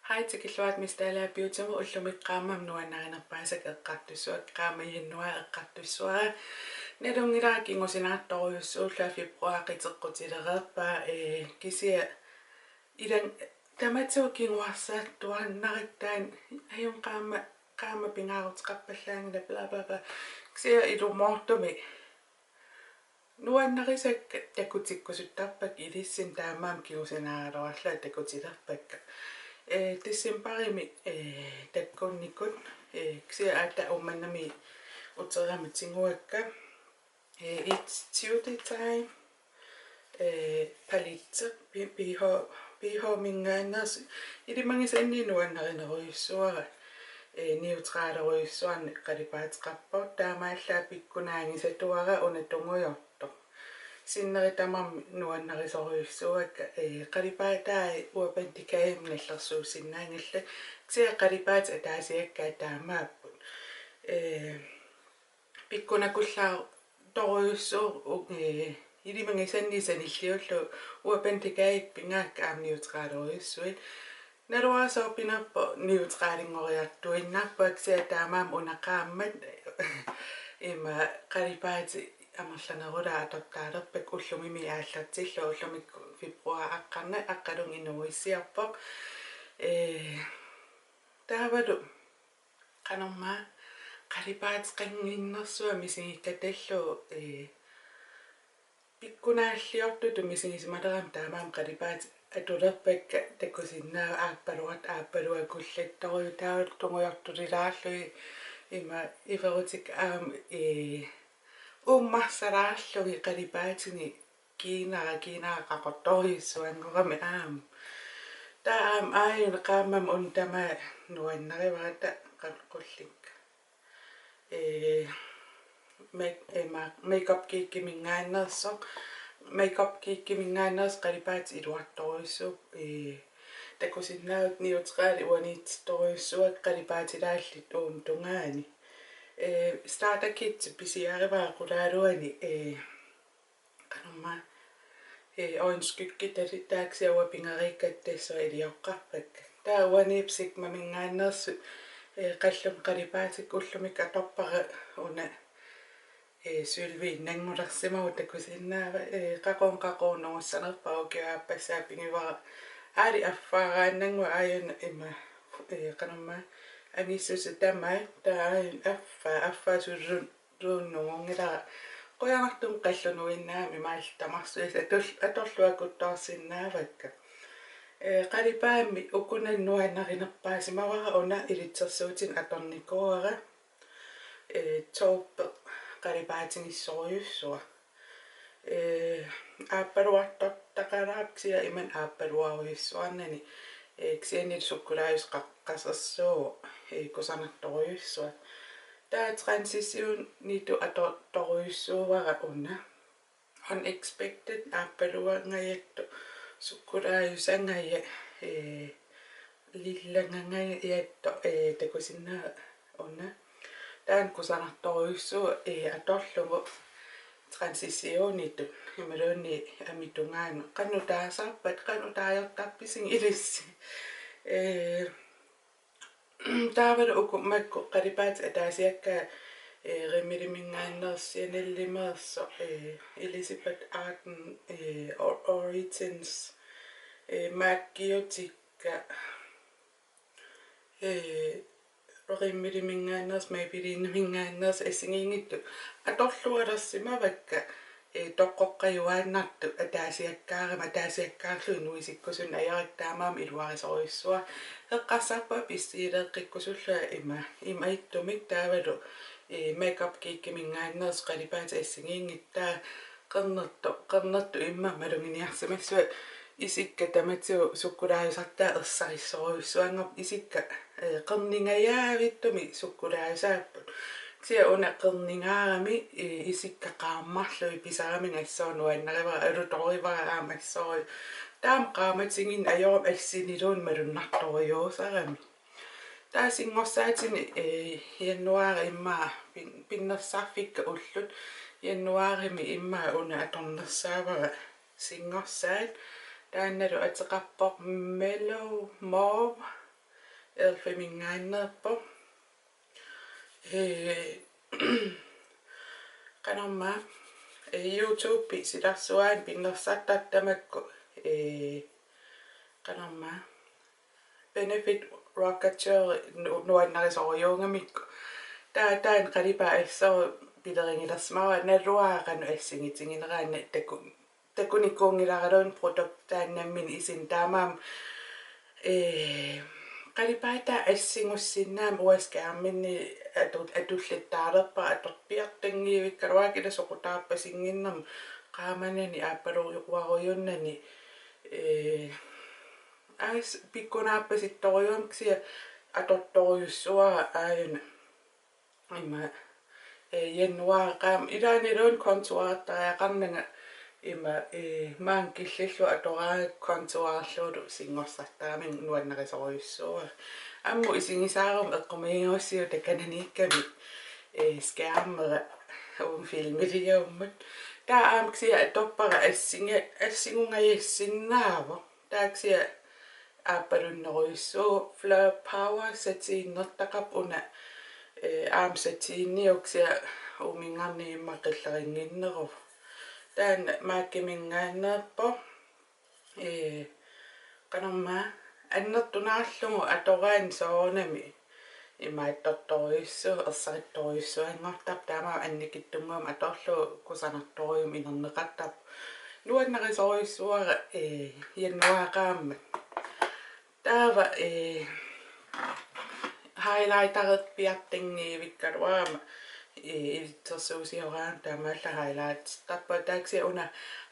Hej til killuat mistala Beautymi ullumikkaamam Nuannarinerpaasat eqqartussuak qaama Januar eqqartussuara nalungilaakinngusinaattoriussuulla februaqiteqqutilereerpaa kisia ilan tamatsuukinguarsaat tuannarittaan ajun qaama pingaarutqarpallaangila bla bla bla kisia ilumortumi nuannarisak takutikkusuttarpak ilissin taamaam kiusinaaroralla takutilerpakka tissimparimi takkunnikut ksia aata ummannami uteriamitsinguakka it's duty time palitser pihomingaanneersut ilimangisanni nuannarineruissuara neutraleruissuarni qalipaatiqarport taamaallaa pikkunaangisatuara unatungujorto sinnerittamam nuannarisoruissuakka qalipaatai uapantikaim nallersuusinnaangalla ksia qalipaat ataasiakkaat taamaapput pikkunakullaa toruissuur ilimangisanni sanilliullu uapantikaik pingaakka neutraleruissuit naluasoopinarpo neutralingoriartuinnarpa ksia taamaam unaqaammat ima qalipaati amarlanerula atortaalerpak ullumimi aallartillu ullumik februaraqqarna aqqalung inuissiarpoq taavalu qanormaa qalipaati qanginnersua misingittatallu pikkunaalliortutu misingismaleram taamaam qalipaati atulerpakka takusinnaa aappaluakullattoriu taavallungujortulilaallu ima iverutik ummarsalaarlugi qalipaatini kiinaaqaqortoriussuangorami taam aayun qaamam untama nuannarivarata qalqullikka makeup kiikkimingaanneersoq makeup kiikkimingaanneers qalipaati iluartoriussuup takusinnaavit neutrali uaniitstoriussuak qalipaatilaаллит tungaani starter kit pisiarivaa qulaaluani qanorma orange-kykkitali taaksia uapingeriikkattassua ilioqqarpakka taa Uani Sigma-minngaanneersut qallum qalipaatik ullumik atorpara una sylviinnangulersimagu takusinnaava qaqornungussanerpau kiaappasaapingivara aali affaaraannangua aayun ima qanorma amissusu tamai taayun affaasullunnuungilara Qujanaqtum qallunuinnaami maalltamarsuis atorluakuttorsinnaavakka qalipaami ukunan nuannarinerpaasimavara una ilitsersuutin atornikuuara torpe qalipaatingissoruyussua aappaluartortaqalaapsia iman aappaluaruyussuarnani ksianil sukkulaajus qaqqasersuo kusarnartoruyussua taa transition nitu atortoruyussuuvara una unexpected aappaluangayattu sukkulaajusangaya lillangangayatto takusinnaa una taan kusarnartoruyussuu atorlugu transitionitu imaluni amitungaanu qannu taasarpat qannu taajortarpising ilissi taavalu ukummakku qalipaati ataasiakkaa rimilimingaannersianallimeerso Elizabeth Arden Origins makkiotikka rimilimingaanneers maybiliinnimingaanneers Assigiinngittut atorlualersimavakka toqqoqqajuaannartu ataasiakkaarlu nuisikkusun ajarak taamaam iluarisoruissua eqqarsarpa pissiileeqqikkusulla ima ittumik taavalu makeup kiikkimingaanneers qalipaati Assigiinngitta qernertu imma malunginiarsimassua isikka tamatsu sukkulaajusartaa ersarissoruissuangop isikka qerningajaavittumi sukkulaajusaapput ksia una qerningaarami isikka qaammarlui pisaramingassoo nuannarivara alutorivara aamassoru taam qaamatingin ajoram alsiniluun malunnartoriuusarami taasingorsaatini Januar immaa pinnersarfikka ullut Januarimi immaa una atornersaavara singorsaat taannalu ateqarpoq mellow mauve Beautymi-minngaanneerpasat qanarma YouTube silarsuaan pinnersattattamакку qanarma benefit rockature nuannarisorjuungamikku taan qalipa assor pileringilersmaava naluaaqanu assigiinngitteraanne takunikkuungilaraluun produktaannammin isin taamaam qalipaata assingussinnaam uaskaarminni atullittaalerpa atorpiartangiivikkaluakila soqutaappasinginnam qaamanani aapaluuarujunnani as pikkunaappasittoriuamksia atortoriussua aayuna ima Januar qaam ilaaniluun kontuaartariaqarnanga ima maankillillu atoraa kontuaarluulu singorsartaamin nuannarisorjussua ammu isingisaarum eqqumiingussiu takananiikkami skærmera filmiliaummat taa aamksia atoppara assingungayissinnaavu taaksia aapalunneruyussuu flower power satiinnertaqap una aamsatiinniuksia umingarniimmaqilleringinneruv taan maakkiminngaanneerpa qanarma annertunaarlugu atoraan soorunami imaattortoriussu ersarittoriussuangortap taama annikittunguam atorlu kusanartorium inerneqattap nuannarisorjussuara Januaqaammat taava highlightaret piartingiivikkaluaama ilitsersuusioraan taamaalla highlights tappa taaksia una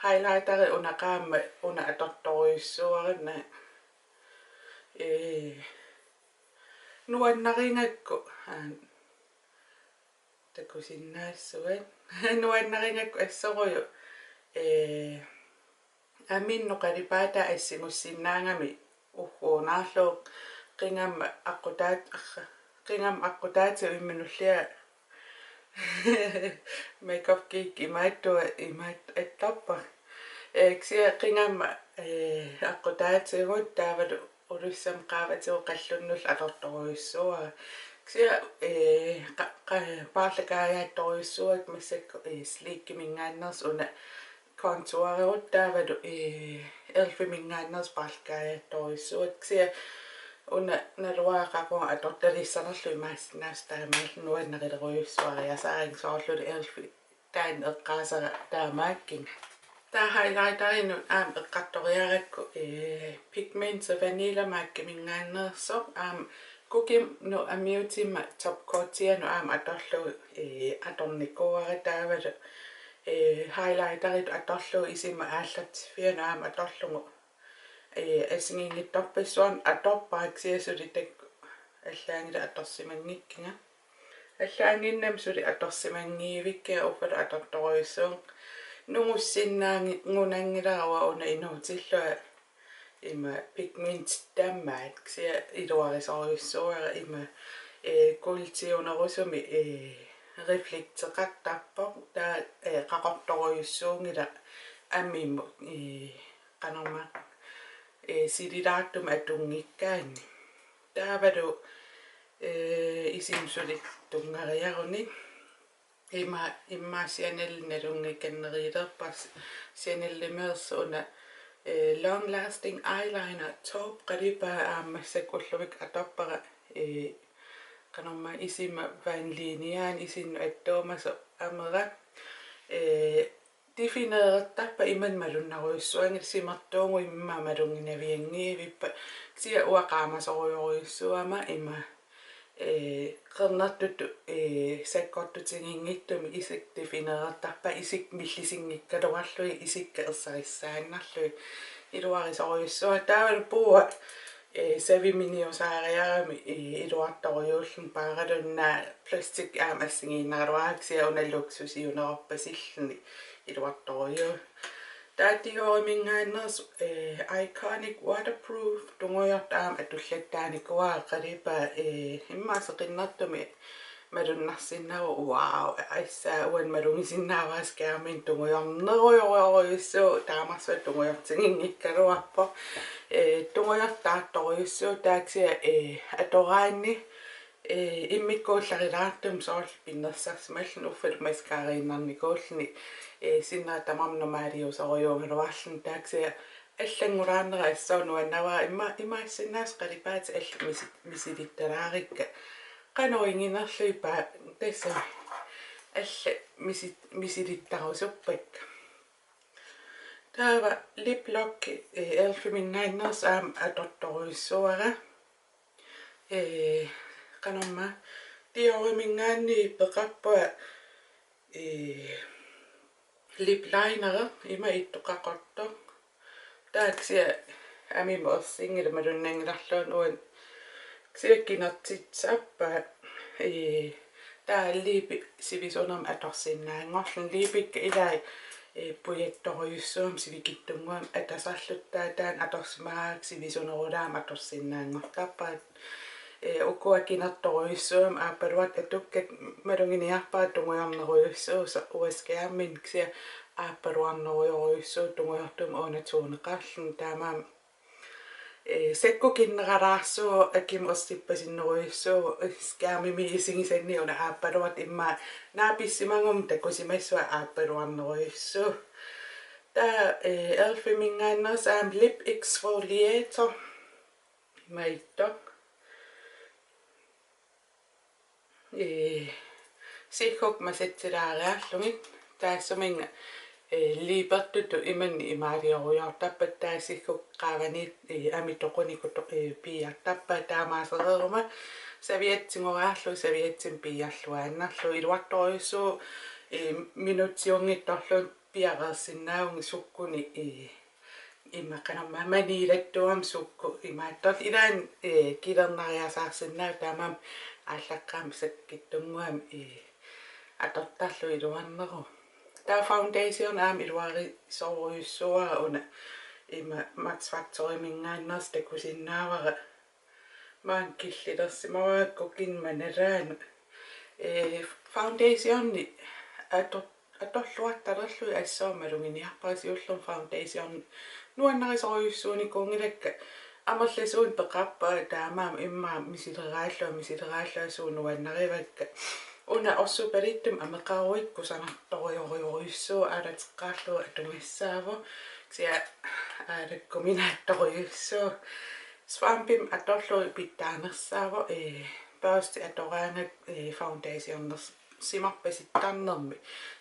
highlightari una qaamma una atortoriussuarna nuannaringakku takusinnaavatit nuannaringakku assoruju aminnu qalipaata assingussinnaangami uhuunaarluuq qingam aqutaati imminullia makeup cake imaattua attappa eksia qingam aqutaatigut taavalu ulussam qaavatigu qallunnull atortoriussua ksia paarlakaajaattoriussuak massakku sleekkiminngaanneers una kontuarigut taavalu elfiminngaanneers ksia una naluaaqaqu atortalissanerlu imaassinaastaamaal nuannarileruyussuariasaaring soorlulu elfi taan eqqaasara taamaakking taa highlightarinut aam eqqartoriarakku pigments vanilla maakkiminngaanneersoq aam kukim no Beautymi top coatianu aam atorlu atornikuuara taavalu highlightarit atorlu isima aallatfianu aam atorlugu Assigiinngittoppissuan atorpaaksiasulitakku allaangila atorsimangikkinga allaanginnam suli atorsimangiivikkia uffala atortoriussuun nungussinnaagunangilarawa una inuutillua ima pigment tammaat ksia iluarisorjussuara ima kultiunerusumi reflekteqattappoq taa qaqortoriussuungila ammimmu qanarma sililaartum atungikkaanni taavalu isimsulit tungariaruni immaasianalnalungikanneriilerpas sianallimeersu una long lasting eyeliner taupe qalipa aammassakulluvik atoppara qanarma isima vanliniaan isinnu attuumasu amera defineertappa imanmalunneruyussuangil simertuungu immamalunginaviangiivippa ksia uaqaamasorujoruyussuama ima qernertutu sakkortutinginngittumi isik defineertappa isik millisingikkaluarlui isikka ersarissaannarlui iluarisorjussua taavalu puua saviminiusaariarami iluartoriuullun paaralunna plastic aam assigiinnaraluaaksia unalluksusiunerorpasilluni iluartoriu taatihoriminggaanneers iconic waterproof tungujort aam atullattaanikuaa qalipa immaseqinnertumi madunarsinnaru wow issa uan madungisinnaavaskaamin tunguyornerujoruissu taamarsuat tungujortingingikkaluarpo tungujortaattoruissu taaksia atoraanni immikkuullarilaartum soorl pinnersarsmallun uffat maskaariinnarnikuullni sinna tamamnormaaliusoriuungaluarlun taaksia allangulaannera assaunnuannavaa imaassinaas qalipaat misidittalaarikka qanoinginerluipa tassa alla misidittarusuppakka taava lip lock elfiminnaannersaam atortoruissuara qanorma tiorimingaanniippeqarpua lip liner ima ittuqaqortoq taaksia amima ossingila malunnangilarluun uan siakkinertitsappa taa liipi sivisunerm atorsinnaangorlun liipikka ilai pujattoruyussuum sivikittunguam atasarluttaa taan atorsmaak sivisunerulaam atorsinnaangortarpaat ukkuakinertoruyussuum aappaluat atukkak malunginiarpaat tungujorneruyussuusa uaskaammin ksia aappaluarnerujoruyussuu tungujortum uunatuuneqarlun taamaam sekkukinneralaarsuo akim ossippasinneruyussuu skaamimi isingisanni una aappaluat imma naapissimangum takusimassua aappaluarneruyussuu taa elfimingaannersaam lip exfoliator maittoq sikkuk masatsilaariarlungit taassuminga liipertutu imanni imaaliorujortappat taassikkuk qaavaniit amitoqunikutu piiartappa taamaasereruma saviatsingoraarlu saviatsin piiarluaannarlu iluartoruyussuu minutsiungittorlun piareersinnaaungi sukkuni imaqanerma maniilattuam sukku imaattorl ilaan kilernariasaarsinnaa taamaam ааllaqqaam sakkittunguam atortarlu iluarneru taa foundation aam iluarisoruyussuara una ima Max Factory mingaanners takusinnaavara maan killilersimavaakkukin manalaanu foundationni atorluartalerlu assoormalunginiarpaasiullum foundation nuannarisoruyussuuni kuungilakka amerlasuun peqarpa taamaam imma misileraallua nuannarivakka una orsupalittum ameqaruit kusanartorioruyussuu aalateqqaarlu atungassaavo ksia aalakkuminaattoruyussuu swampim atorlu pittaanersaavo paasti atoraangak foundationners simarpasittarnermi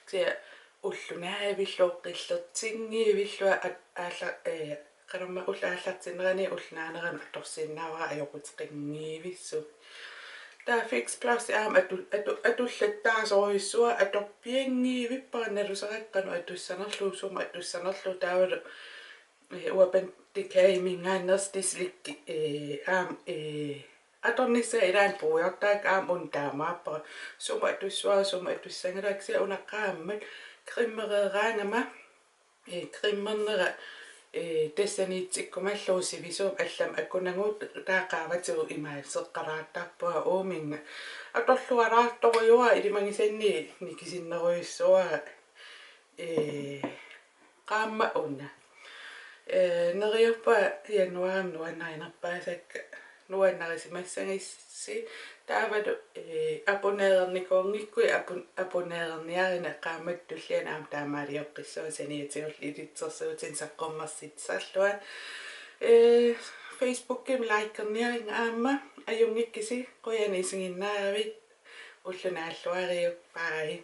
ksia ullunaavilluu qillertingiivillua aalla qanerma ullaallartinerani ullnaaneran atorsinnaavara ajoqutiqingiivissu taa fix plus aam atullattaasoruyussua atorpiangiivipparannaluseraqqanu atussanerlu suma atussanerlu taavalu uapantikaimingaanners tislikki aam atornissa ilaan puujortaak aam untaamaappara suma atussangalaaksia unaqqaammat krimmereeraangama krimmernera tassaniitsikkumallu sivisuum allam akkunanguut taaqaavatigu imaaseqqalaartarpua uuminga atorlualaartoruyua ilimangisanni nikisinneruyussuara qaamma unna neriuppa Januaram Nuannarinerpaasakka nuannarisimassangissi taavalu apuneerernikuungikkui apuneererniarina qaammattullian aam taamaaliorqissua saniatiulli ilitsersuutin saqqormersitsallua Facebookim likeerniaring aamma ajungikkisi Qujanaq isiginnaaravit ullunaalluariuk bye.